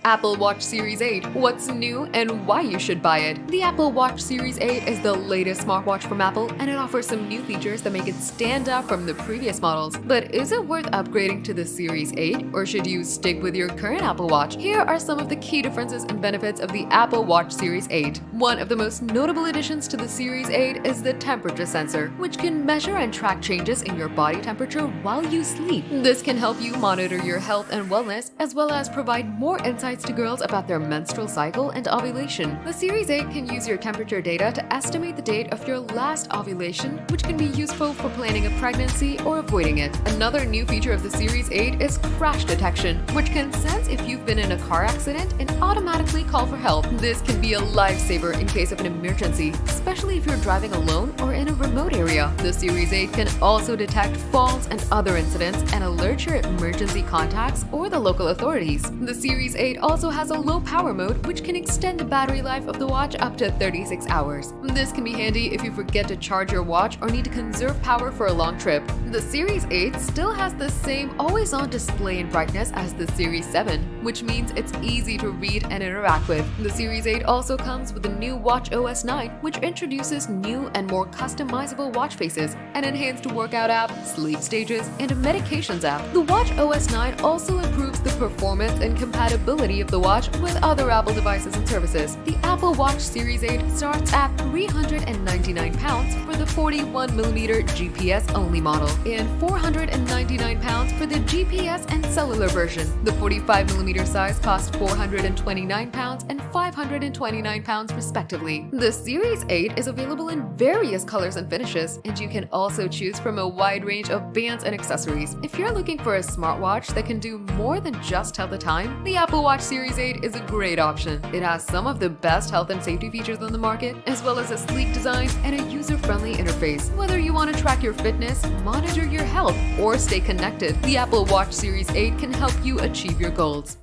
Apple Watch Series 8, what's new and why you should buy it. The Apple Watch Series 8 is the latest smartwatch from Apple, and it offers some new features that make it stand out from the previous models. But is it worth upgrading to the Series 8, or should you stick with your current Apple Watch? Here are some of the key differences and benefits of the Apple Watch Series 8. One of the most notable additions to the Series 8 is the temperature sensor, which can measure and track changes in your body temperature while you sleep. This can help you monitor your health and wellness, as well as provide more insights to girls about their menstrual cycle and ovulation. The Series 8 can use your temperature data to estimate the date of your last ovulation, which can be useful for planning a pregnancy or avoiding it. Another new feature of the Series 8 is crash detection, which can sense if you've been in a car accident and automatically call for help. This can be a lifesaver in case of an emergency, especially if you're driving alone or in a remote area. The Series 8 can also detect falls and other incidents and alert your emergency contacts or the local authorities. The Series 8 also has a low power mode, which can extend the battery life of the watch up to 36 hours. This can be handy if you forget to charge your watch or need to conserve power for a long trip. The Series 8 still has the same always-on display and brightness as the Series 7, which means it's easy to read and interact with. The Series 8 also comes with the new watchOS 9, which introduces new and more customizable watch faces, an enhanced workout app, sleep stages, and a medications app. The watchOS 9 also improves the performance and compatibility of the watch with other Apple devices and services. The Apple Watch Series 8 starts at £399 for the 41mm GPS-only model and £499 for the GPS and cellular version. The 45mm size costs £429 and £529 respectively. The Series 8 is available in various colors and finishes, and you can also choose from a wide range of bands and accessories. If you're looking for a smartwatch that can do more than just tell the time, the Apple Watch Series 8 is a great option. It has some of the best health and safety features on the market, as well as a sleek design and a user-friendly interface. Whether you want to track your fitness, monitor your health, or stay connected, the Apple Watch Series 8 can help you achieve your goals.